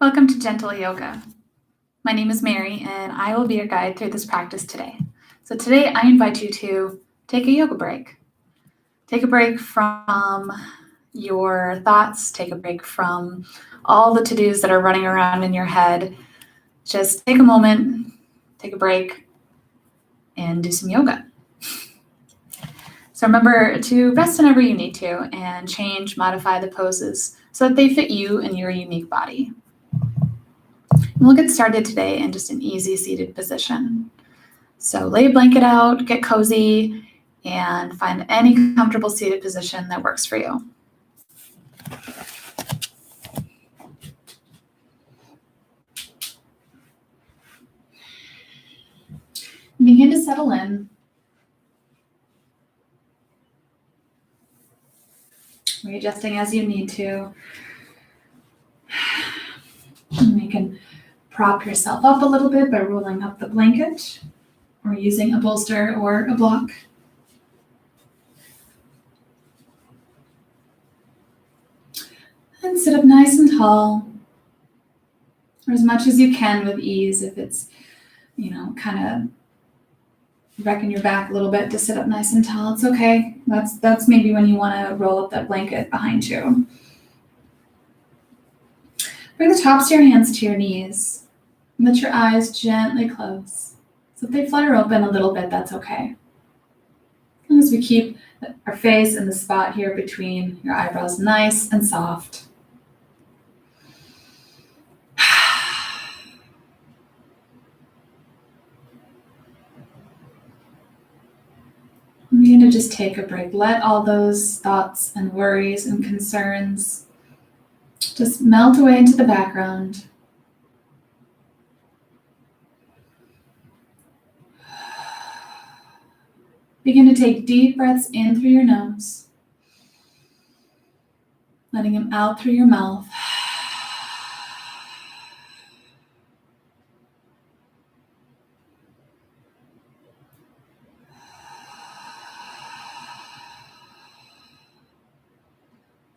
Welcome to Gentle Yoga. My name is Mary, and I will be your guide through this practice today. So today I invite you to take a yoga break. Take a break from your thoughts, take a break from all the to-dos that are running around in your head. Just take a moment, take a break, and do some yoga. So remember to rest whenever you need to and change, modify the poses so that they fit you and your unique body. We'll get started today in just an easy seated position. So lay a blanket out, get cozy, and find any comfortable seated position that works for you. Begin to settle in. Readjusting as you need to. And you can prop yourself up a little bit by rolling up the blanket or using a bolster or a block. And sit up nice and tall, or as much as you can with ease. If it's, kind of wrecking your back a little bit to sit up nice and tall, it's okay. That's maybe when you want to roll up that blanket behind you. Bring the tops of your hands to your knees. Let your eyes gently close. So if they flutter open a little bit, that's okay. As long as we keep our face and the spot here between your eyebrows nice and soft. Begin to just take a break. Let all those thoughts and worries and concerns just melt away into the background. Begin to take deep breaths in through your nose, letting them out through your mouth.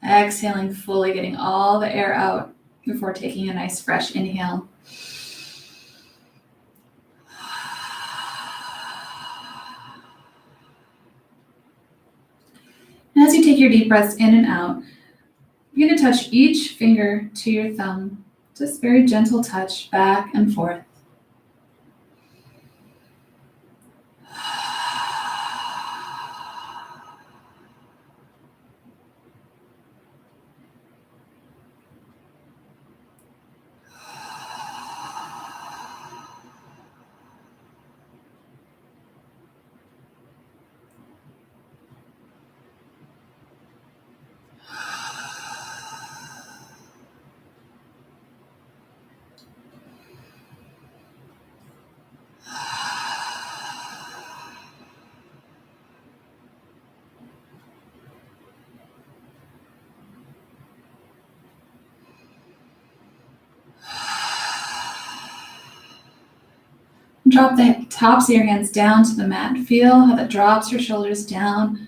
Exhaling fully, getting all the air out before taking a nice fresh inhale. And as you take your deep breaths in and out, you're going to touch each finger to your thumb. Just very gentle touch back and forth. Drop the tops of your hands down to the mat. Feel how that drops your shoulders down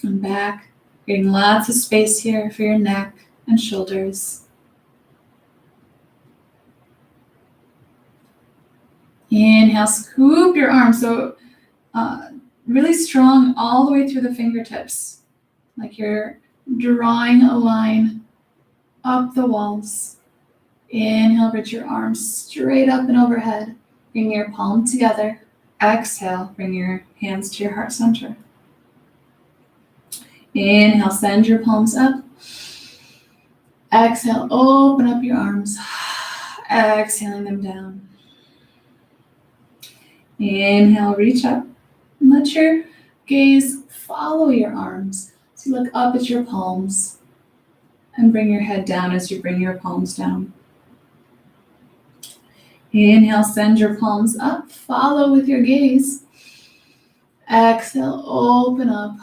and back, creating lots of space here for your neck and shoulders. Inhale, scoop your arms. So really strong all the way through the fingertips, like you're drawing a line up the walls. Inhale, reach your arms straight up and overhead. Bring your palm together. Exhale, bring your hands to your heart center. Inhale, send your palms up. Exhale, open up your arms. Exhaling them down. Inhale, reach up. And let your gaze follow your arms. So you look up at your palms and bring your head down as you bring your palms down. Inhale, send your palms up. Follow with your gaze. Exhale, open up.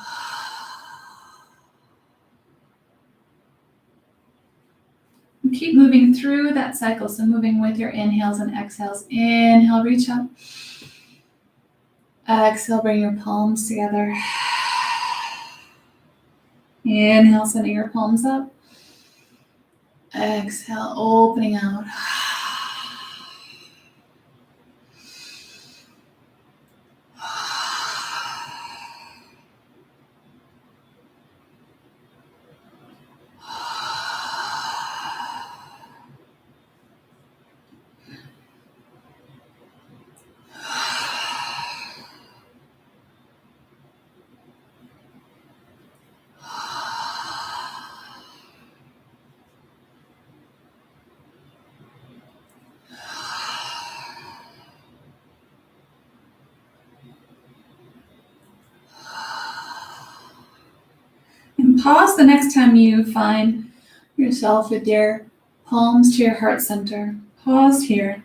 And keep moving through that cycle. So moving with your inhales and exhales. Inhale, reach up. Exhale, bring your palms together. Inhale, sending your palms up. Exhale, opening out. And pause the next time you find yourself with your palms to your heart center. Pause here.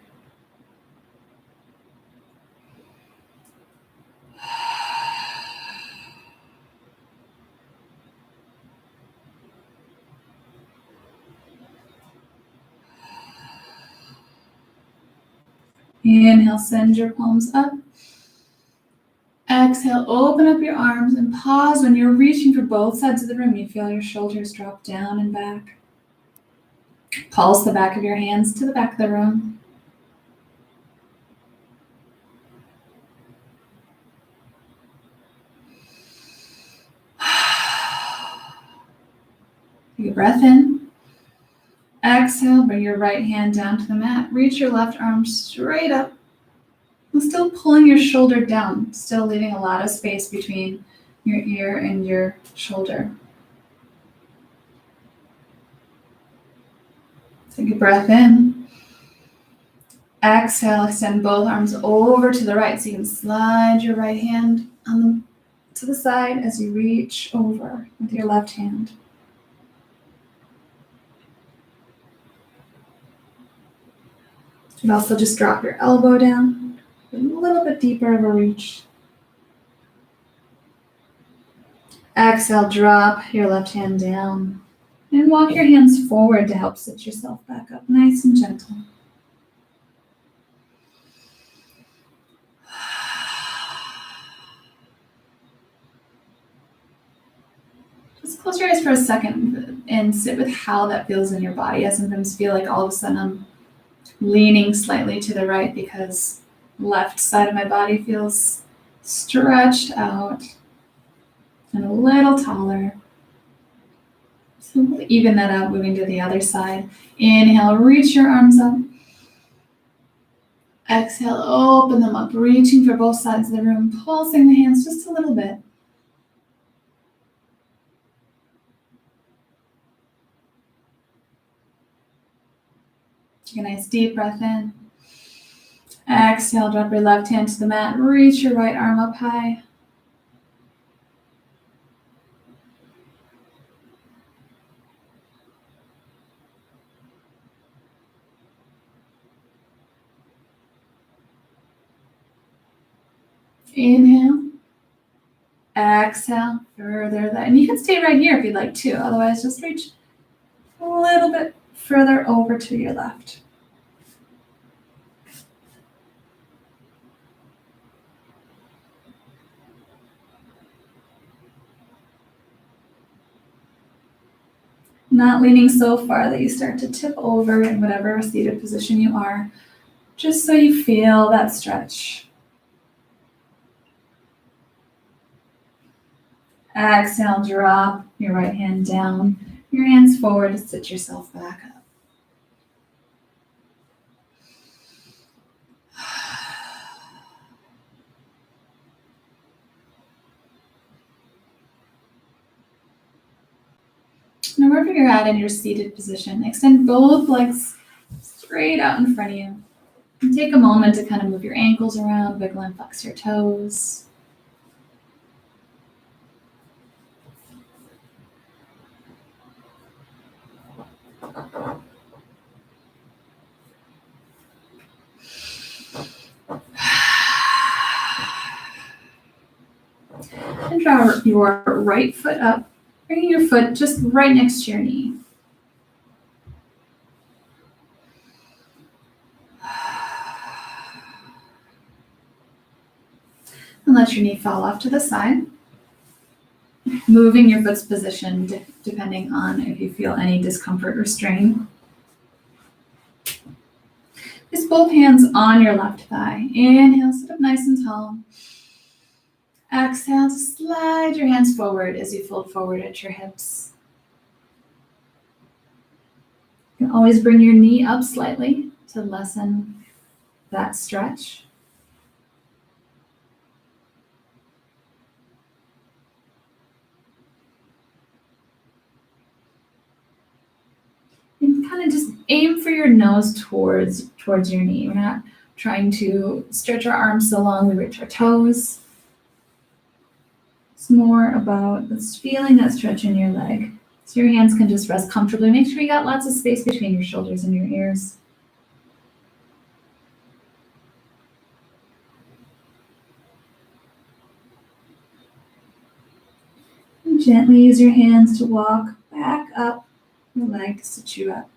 Inhale, send your palms up. Exhale, open up your arms and pause when you're reaching for both sides of the room. You feel your shoulders drop down and back. Pulse the back of your hands to the back of the room. Take a breath in. Exhale, bring your right hand down to the mat. Reach your left arm straight up. And still pulling your shoulder down, still leaving a lot of space between your ear and your shoulder. Take a breath in. Exhale, extend both arms over to the right so you can slide your right hand to the side as you reach over with your left hand. You can also just drop your elbow down, a little bit deeper of a reach. Exhale, drop your left hand down and walk your hands forward to help sit yourself back up, nice and gentle. Just close your eyes for a second and sit with how that feels in your body. I sometimes feel like all of a sudden I'm leaning slightly to the right because the left side of my body feels stretched out and a little taller. So we'll even that out, moving to the other side. Inhale, reach your arms up. Exhale, open them up, reaching for both sides of the room, pulsing the hands just a little bit. Take a nice deep breath in. Exhale, drop your left hand to the mat, reach your right arm up high. Inhale. Exhale, further that. And you can stay right here if you'd like to. Otherwise, just reach a little bit further over to your left. Not leaning so far that you start to tip over in whatever seated position you are, just so you feel that stretch. Exhale, drop your right hand down, your hands forward to sit yourself back up. Now, wherever you're at in your seated position, extend both legs straight out in front of you. And take a moment to kind of move your ankles around, wiggle and flex your toes. And draw your right foot up, bringing your foot just right next to your knee. And let your knee fall off to the side. moving your foot's position depending on if you feel any discomfort or strain. Place both hands on your left thigh. Inhale, sit up nice and tall. Exhale, slide your hands forward as you fold forward at your hips. You can always bring your knee up slightly to lessen that stretch. And kind of just aim for your nose towards your knee. We're not trying to stretch our arms so long we reach our toes. It's more about just feeling that stretch in your leg. So your hands can just rest comfortably. Make sure you got lots of space between your shoulders and your ears. And gently use your hands to walk back up your leg to sit you up.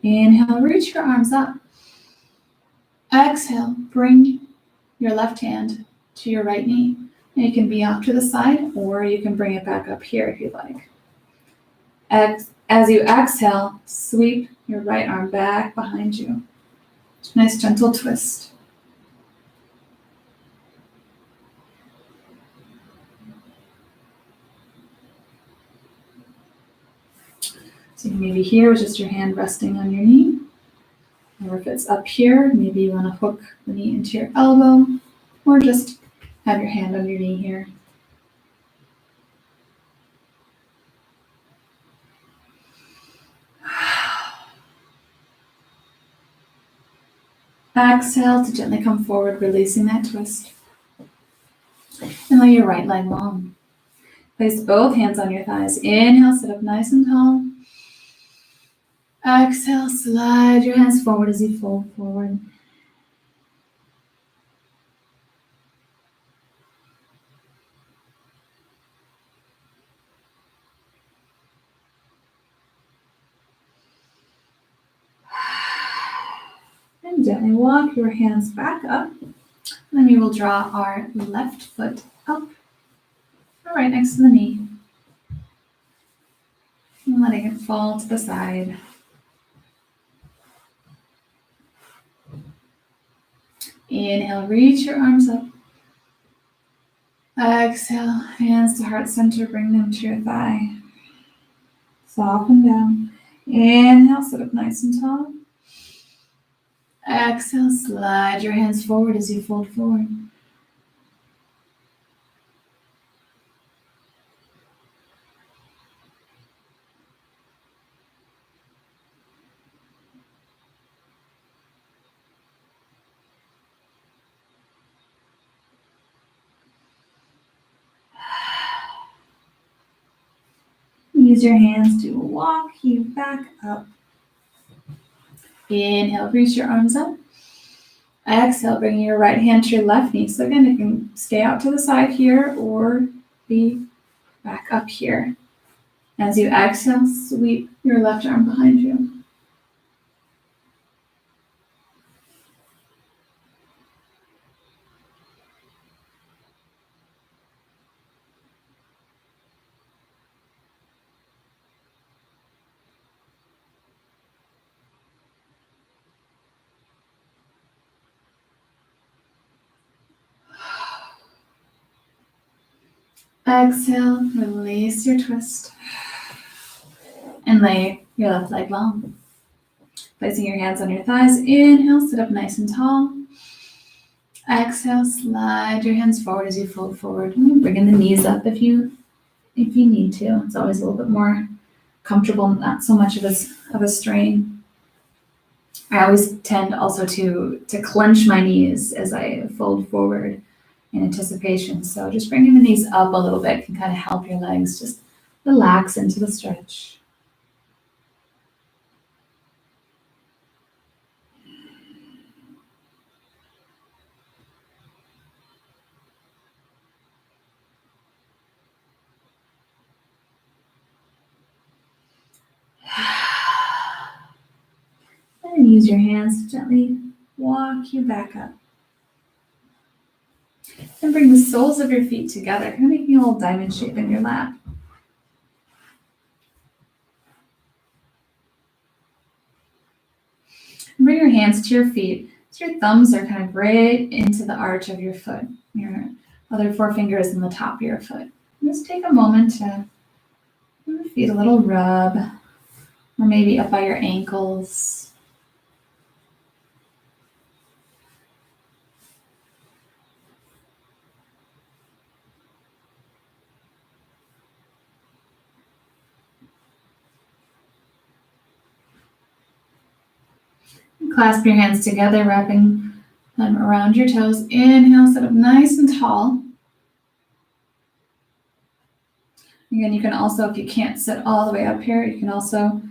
Inhale, reach your arms up. Exhale, bring your left hand to your right knee. And you can be off to the side, or you can bring it back up here if you'd like. As you exhale, sweep your right arm back behind you. Nice gentle twist. So you can maybe here with just your hand resting on your knee. Or if it's up here, maybe you want to hook the knee into your elbow, or just have your hand on your knee here. Exhale to gently come forward, releasing that twist. And lay your right leg long. Place both hands on your thighs. Inhale, sit up nice and tall. Exhale, slide your hands forward as you fold forward. And gently walk your hands back up. And then we will draw our left foot up, right next to the knee. And letting it fall to the side. Inhale, reach your arms up. Exhale, hands to heart center, bring them to your thigh. Soften down. Inhale, sit up nice and tall. Exhale, slide your hands forward as you fold forward. Use your hands to walk you back up. Inhale, reach your arms up. Exhale, bring your right hand to your left knee. So again, you can stay out to the side here or be back up here. As you exhale, sweep your left arm behind you. Exhale, release your twist. And lay your left leg long. Placing your hands on your thighs. Inhale, sit up nice and tall. Exhale, slide your hands forward as you fold forward. Bringing the knees up if you need to. It's always a little bit more comfortable, not so much of a strain. I always tend also to clench my knees as I fold forward in anticipation. So just bringing the knees up a little bit can kind of help your legs just relax into the stretch. And use your hands to gently walk you back up. And bring the soles of your feet together, kind of making a little diamond shape in your lap. And bring your hands to your feet. So your thumbs are kind of right into the arch of your foot. Your other forefinger is in the top of your foot. And just take a moment to give your feet a little rub, or maybe up by your ankles. Clasp your hands together, wrapping them around your toes. Inhale, sit up nice and tall. Again, you can also, if you can't sit all the way up here, you can also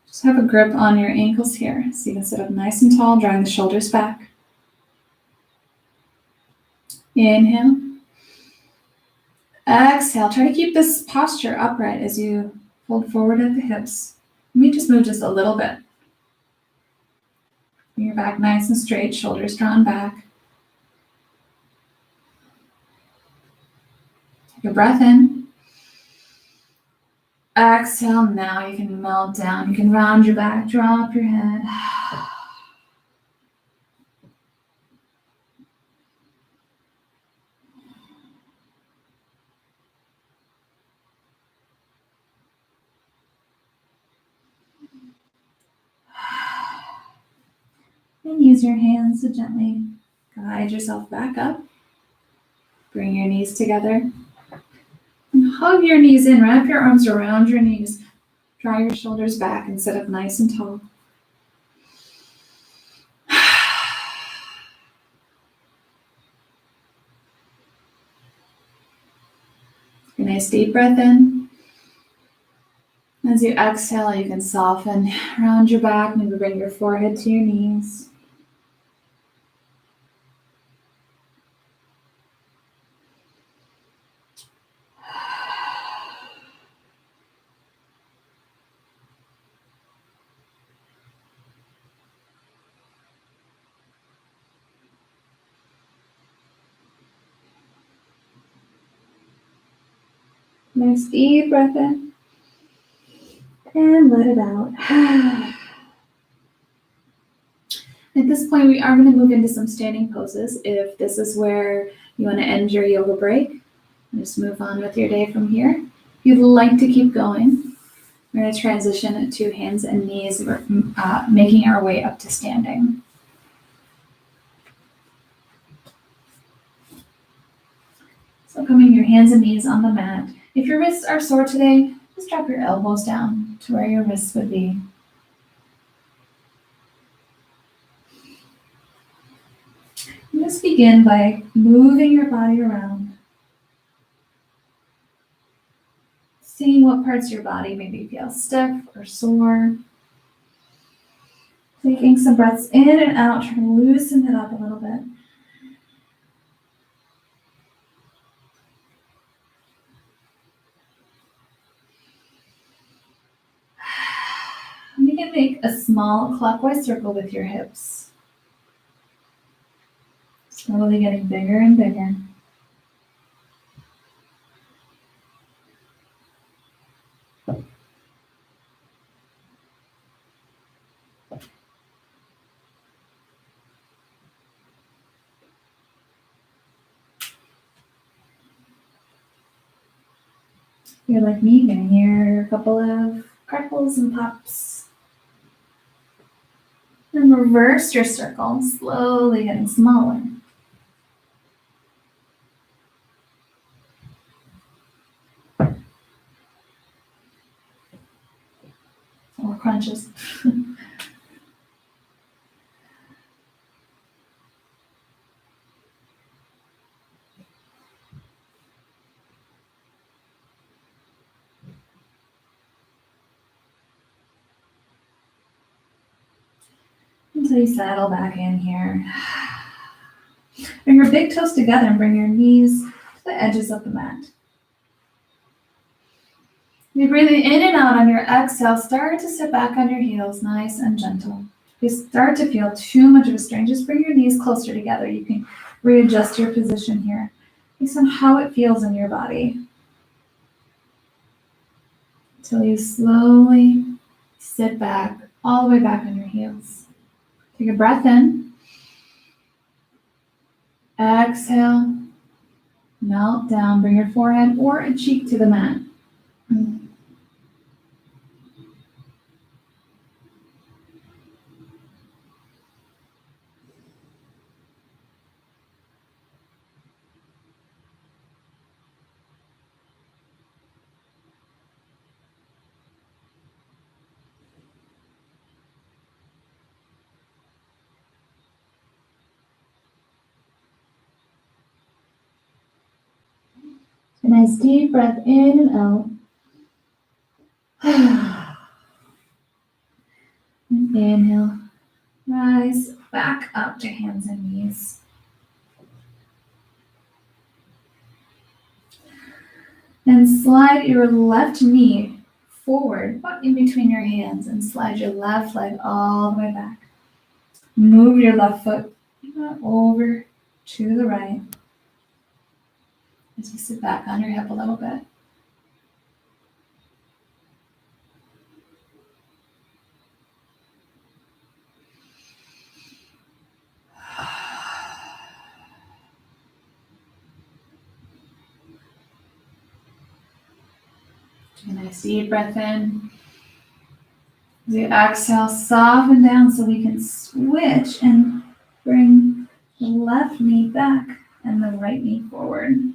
just have a grip on your ankles here. So you can sit up nice and tall, drawing the shoulders back. Inhale. Exhale. Try to keep this posture upright as you fold forward at the hips. Let me just move just a little bit. Bring your back nice and straight, shoulders drawn back. Take a breath in. Exhale. Now you can melt down. You can round your back, drop your head. And use your hands to gently guide yourself back up. Bring your knees together. And hug your knees in. Wrap your arms around your knees. Draw your shoulders back and sit up nice and tall. Take a nice deep breath in. As you exhale, you can soften, round your back, maybe bring your forehead to your knees. Nice deep breath in. And let it out. At this point, we are going to move into some standing poses. If this is where you want to end your yoga break, just move on with your day from here. If you'd like to keep going, we're going to transition to hands and knees, making our way up to standing. So coming your hands and knees on the mat. If your wrists are sore today, just drop your elbows down to where your wrists would be. And just begin by moving your body around. Seeing what parts of your body maybe feel stiff or sore. Taking some breaths in and out, trying to loosen it up a little bit. You can make a small clockwise circle with your hips. Slowly getting bigger and bigger. You're like me, getting here a couple of crackles and pops. Then reverse your circle, slowly getting smaller. Or crunches. Until you settle back in here. Bring your big toes together and bring your knees to the edges of the mat. You're breathing in and out on your exhale. Start to sit back on your heels, nice and gentle. If you start to feel too much of a strain, just bring your knees closer together. You can readjust your position here. based on how it feels in your body, until you slowly sit back, all the way back on your heels. Take a breath in. Exhale. Melt down. Bring your forehead or a cheek to the mat. A nice deep breath in and out. And inhale. Rise back up to hands and knees. And slide your left knee forward, but in between your hands, and slide your left leg all the way back. Move your left foot over to the right as you sit back on your hip a little bit. Take a nice deep breath in. As you exhale, soften down so we can switch and bring the left knee back and the right knee forward.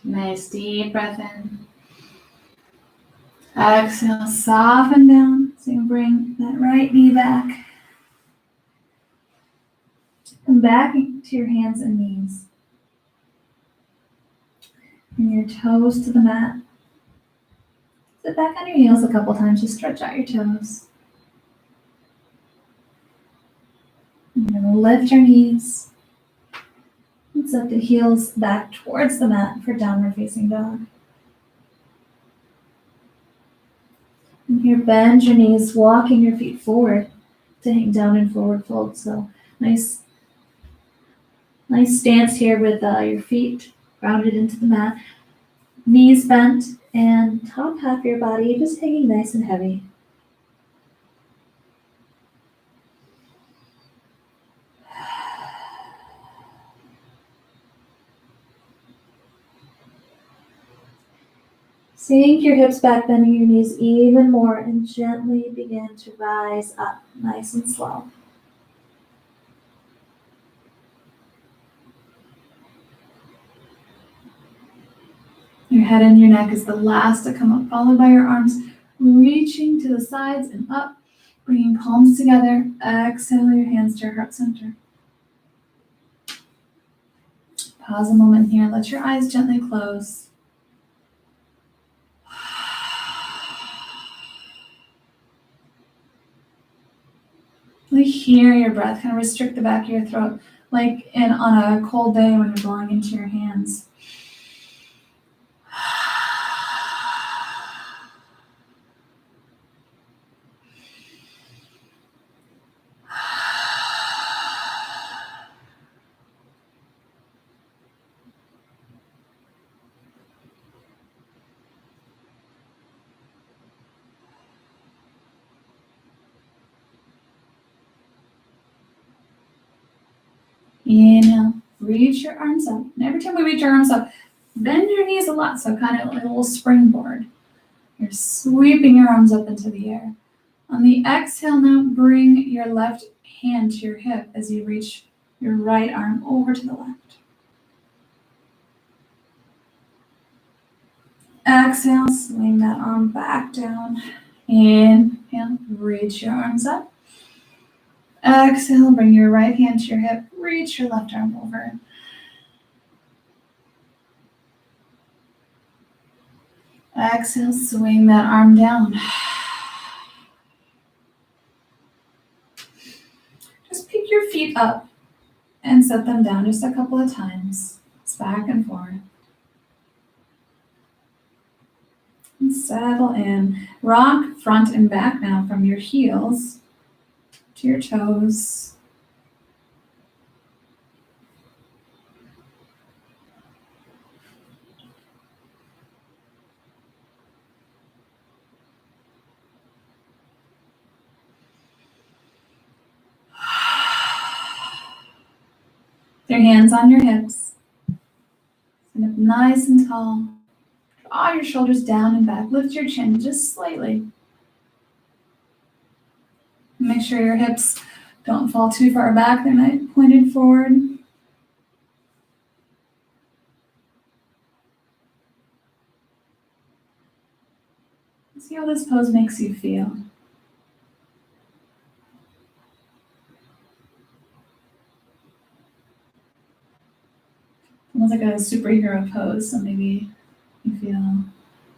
Nice deep breath in. Exhale, soften down. So you bring that right knee back. Come back to your hands and knees. Bring your toes to the mat. Sit back on your heels a couple times to stretch out your toes. You're going to lift your knees. And set the heels back towards the mat for downward facing dog. And here, bend your knees, walking your feet forward to hang down in forward fold. So nice stance here with your feet grounded into the mat. Knees bent and top half of your body just hanging nice and heavy. Sink your hips back, bending your knees even more, and gently begin to rise up, nice and slow. Your head and your neck is the last to come up, followed by your arms reaching to the sides and up, bringing palms together. Exhale your hands to your heart center. Pause a moment here. Let your eyes gently close. Really hear your breath kind of restrict the back of your throat, like on a cold day when you're blowing into your hands. Inhale, reach your arms up. And every time we reach our arms up, bend your knees a lot, so kind of like a little springboard. You're sweeping your arms up into the air. On the exhale now, bring your left hand to your hip as you reach your right arm over to the left. Exhale, swing that arm back down. Inhale, reach your arms up. Exhale, bring your right hand to your hip, reach your left arm over. Exhale, swing that arm down. Just pick your feet up and set them down just a couple of times. It's back and forth. And settle in. Rock front and back now from your heels to your toes. Your hands on your hips. Stand up nice and tall. Draw your shoulders down and back. Lift your chin just slightly. Make sure your hips don't fall too far back. They're nice pointed forward. See how this pose makes you feel. Almost like a superhero pose. So maybe you feel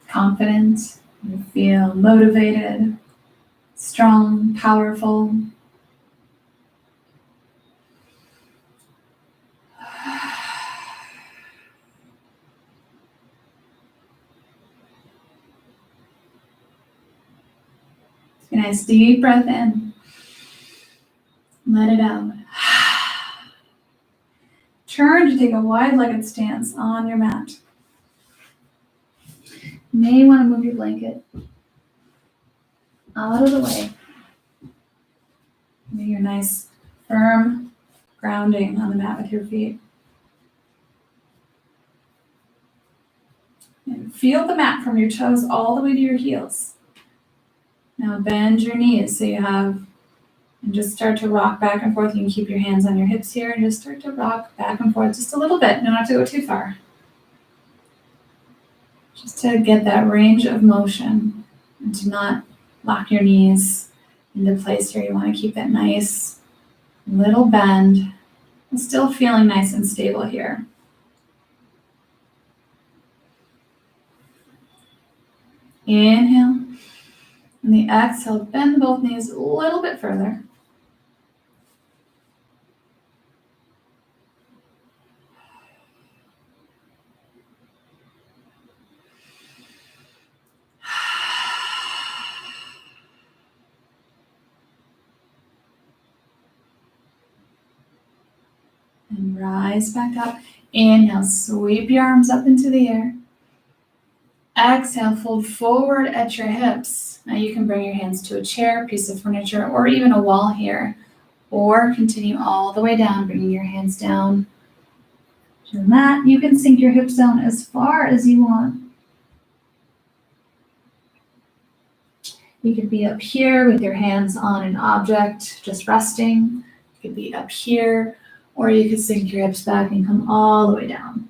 confident, you feel motivated, strong, powerful. Take a nice deep breath in. Let it out. Turn to take a wide-legged stance on your mat. You may want to move your blanket out of the way. Make your nice, firm grounding on the mat with your feet. And feel the mat from your toes all the way to your heels. Now bend your knees so you have, and just start to rock back and forth. You can keep your hands on your hips here and just start to rock back and forth just a little bit. You don't have to go too far. Just to get that range of motion and to not lock your knees into place here. You want to keep that nice little bend and still feeling nice and stable here. Inhale. And the exhale, bend both knees a little bit further. And rise back up. Inhale, sweep your arms up into the air. Exhale, fold forward at your hips. Now you can bring your hands to a chair, piece of furniture, or even a wall here. Or continue all the way down, bringing your hands down to the mat. You can sink your hips down as far as you want. You could be up here with your hands on an object, just resting. You could be up here, or you could sink your hips back and come all the way down.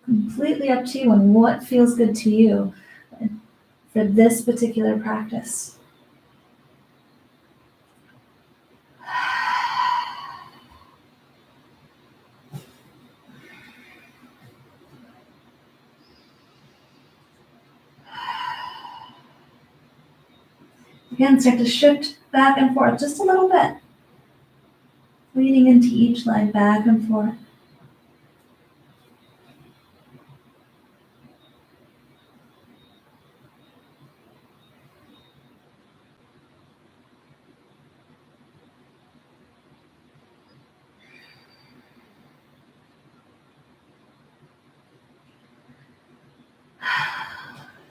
Completely up to you and what feels good to you for this particular practice. Again, start to shift back and forth just a little bit. Leaning into each leg back and forth.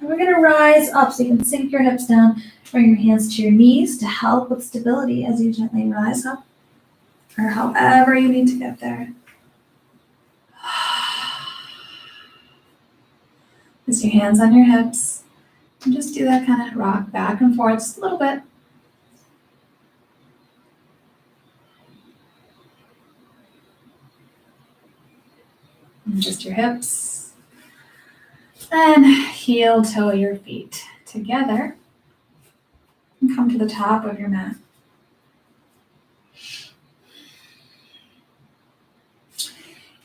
And we're going to rise up so you can sink your hips down. Bring your hands to your knees to help with stability as you gently rise up, or however you need to get there. Place your hands on your hips and just do that kind of rock back and forth just a little bit. And just your hips. And heel toe your feet together and come to the top of your mat.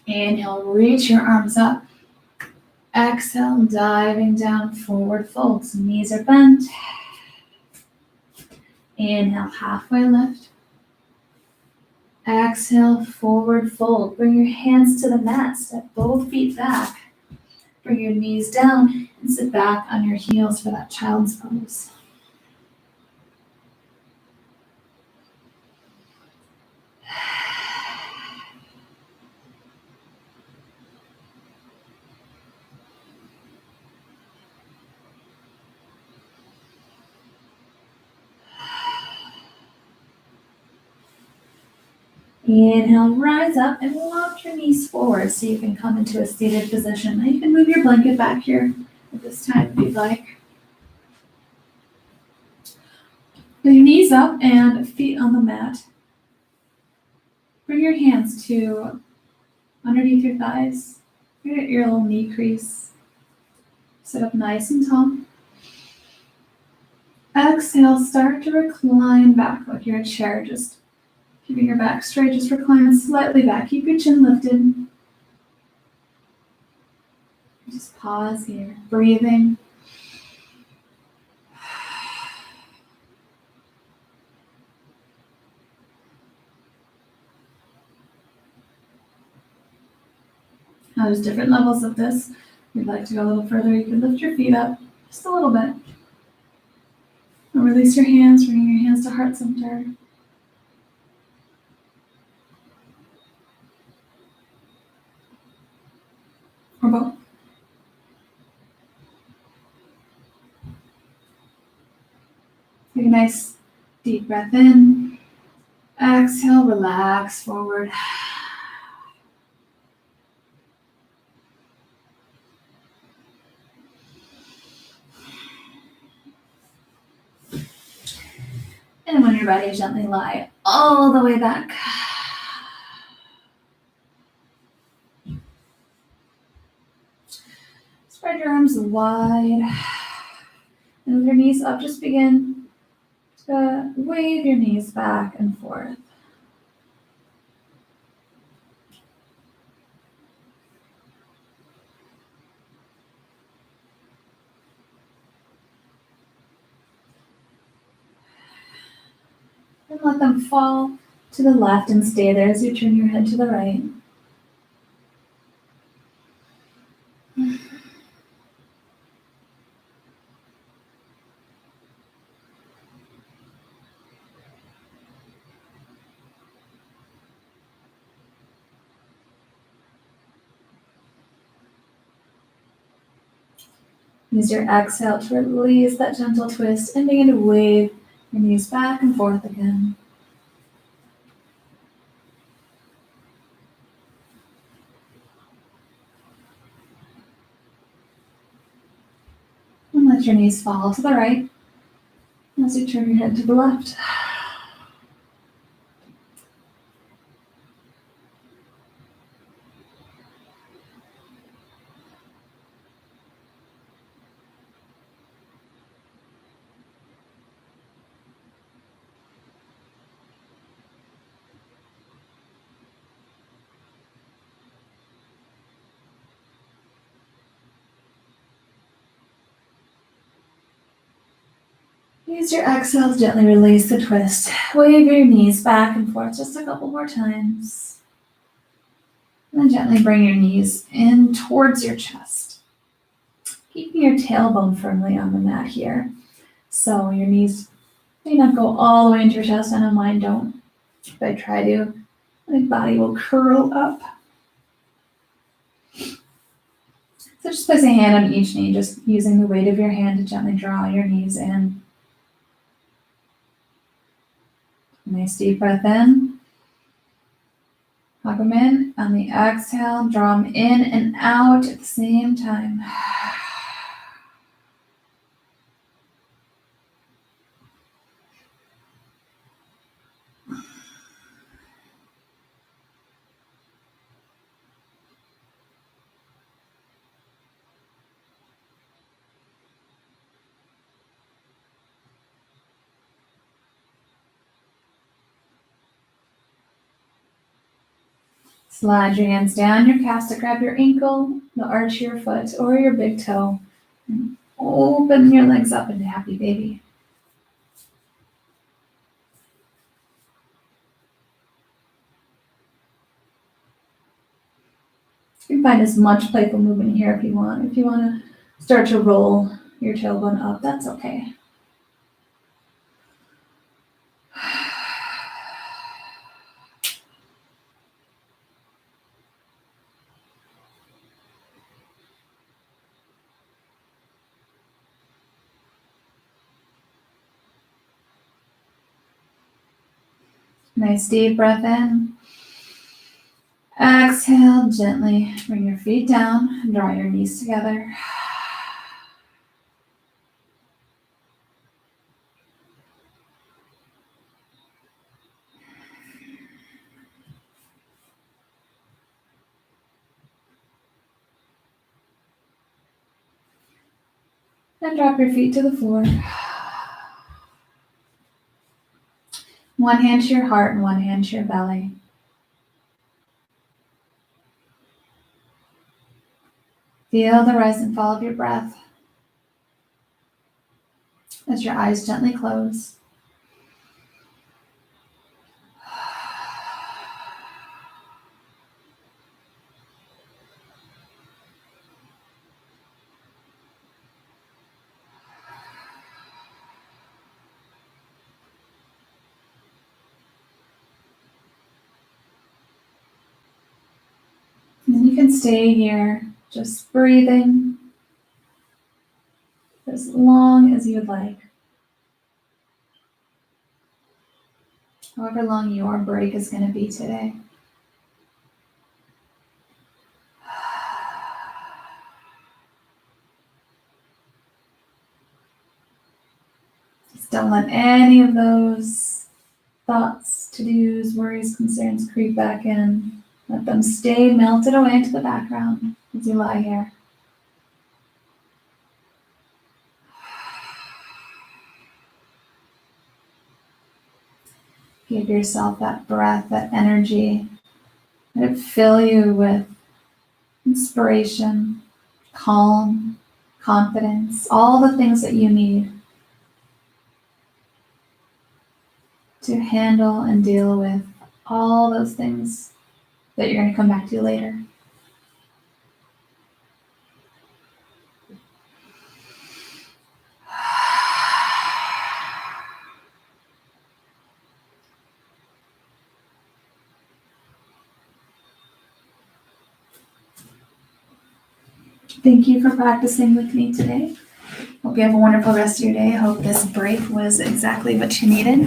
Inhale, reach your arms up. Exhale, diving down, forward fold. So knees are bent. Inhale, halfway lift. Exhale, forward fold. Bring your hands to the mat. Step both feet back. Bring your knees down and sit back on your heels for that child's pose. Inhale, rise up and walk your knees forward so you can come into a seated position. Now you can move your blanket back here at this time if you'd like. Put your knees up and feet on the mat. Bring your hands to underneath your thighs. Your little knee crease. Sit up nice and tall. Exhale, start to recline back like you're a chair, just keeping your back straight, just recline slightly back. Keep your chin lifted. Just pause here, breathing. Now there's different levels of this. If you'd like to go a little further, you can lift your feet up just a little bit. And release your hands, bringing your hands to heart center. Or both. Take a nice deep breath in. Exhale, relax forward. And when you're ready, gently lie all the way back. Spread your arms wide. And with your knees up, just begin to wave your knees back and forth. And let them fall to the left and stay there as you turn your head to the right. Use your exhale to release that gentle twist and begin to wave your knees back and forth again. And let your knees fall to the right as you turn your head to the left. Use your exhale to gently release the twist. Wave your knees back and forth just a couple more times. And then gently bring your knees in towards your chest. Keeping your tailbone firmly on the mat here. So your knees may not go all the way into your chest. I know mine don't. If I try to, my body will curl up. So just place a hand on each knee, just using the weight of your hand to gently draw your knees in. Nice deep breath in. Hug them in. On the exhale, draw them in and out at the same time. Slide your hands down your calves to grab your ankle, the arch of your foot, or your big toe. And open your legs up into happy baby. You can find as much playful movement here if you want. If you want to start to roll your tailbone up, that's okay. Nice deep breath in. Exhale, gently bring your feet down, draw your knees together. And drop your feet to the floor. One hand to your heart and one hand to your belly. Feel the rise and fall of your breath as your eyes gently close. And you can stay here, just breathing for as long as you'd like. However long your break is going to be today. Just don't let any of those thoughts, to-dos, worries, concerns creep back in. Let them stay melted away into the background as you lie here. Give yourself that breath, that energy. Let it fill you with inspiration, calm, confidence, all the things that you need to handle and deal with all those things that you're going to come back to later. Thank you for practicing with me today. Hope you have a wonderful rest of your day. I hope this break was exactly what you needed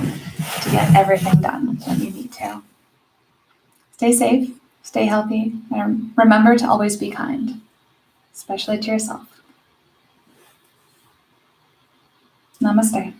to get everything done when you need to. Stay safe, stay healthy, and remember to always be kind, especially to yourself. Namaste.